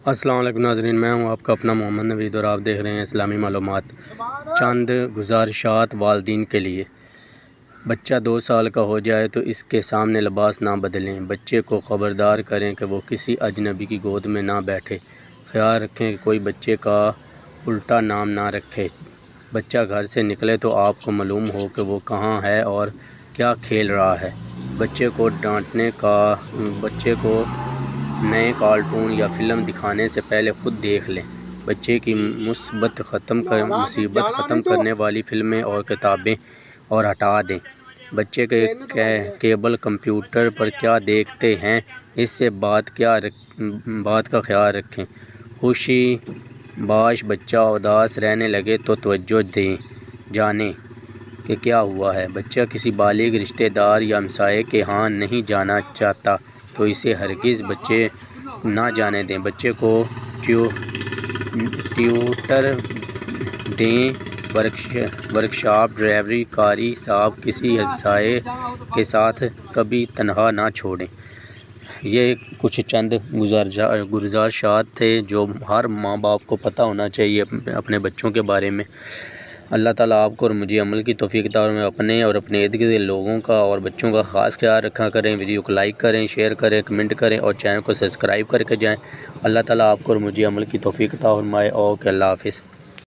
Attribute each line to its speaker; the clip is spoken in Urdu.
Speaker 1: السلام علیکم ناظرین، میں ہوں آپ کا اپنا محمد نوید اور آپ دیکھ رہے ہیں اسلامی معلومات۔ چند گزارشات والدین کے لیے۔ بچہ 2 سال کا ہو جائے تو اس کے سامنے لباس نہ بدلیں۔ بچے کو خبردار کریں کہ وہ کسی اجنبی کی گود میں نہ بیٹھے۔ خیال رکھیں کہ کوئی بچے کا الٹا نام نہ رکھے۔ بچہ گھر سے نکلے تو آپ کو معلوم ہو کہ وہ کہاں ہے اور کیا کھیل رہا ہے۔ بچے کو ڈانٹنے کا بچے کو نئے کارٹون یا فلم دکھانے سے پہلے خود دیکھ لیں۔ بچے کی مصیبت ختم کرنے والی فلمیں اور کتابیں اور ہٹا دیں۔ بچے کے کیبل کمپیوٹر پر کیا دیکھتے ہیں، اس سے بات کا خیال رکھیں۔ خوشی باش بچہ اداس رہنے لگے تو توجہ دیں، جانیں کہ کیا ہوا ہے۔ بچہ کسی بالغ رشتہ دار یا ہمسائے کے ہاں نہیں جانا چاہتا تو اسے ہرگز بچے نہ جانے دیں۔ بچے کو ٹیوٹر دیں، ورکشاپ، ڈرائیوری، قاری صاحب، کسی ہمسائے کے ساتھ کبھی تنہا نہ چھوڑیں۔ یہ کچھ چند گزارشات تھے جو ہر ماں باپ کو پتہ ہونا چاہیے اپنے بچوں کے بارے میں۔ اللہ تعالیٰ آپ کو اور مجھے عمل کی توفیق عطا فرمائے۔ اپنے اور اپنے ارد گرد لوگوں کا اور بچوں کا خاص خیال رکھا کریں۔ ویڈیو کو لائک کریں، شیئر کریں، کمنٹ کریں اور چینل کو سبسکرائب کر کے جائیں۔ اللہ تعالیٰ آپ کو اور مجھے عمل کی توفیق عطا فرمائے۔ اوکے، اللہ حافظ۔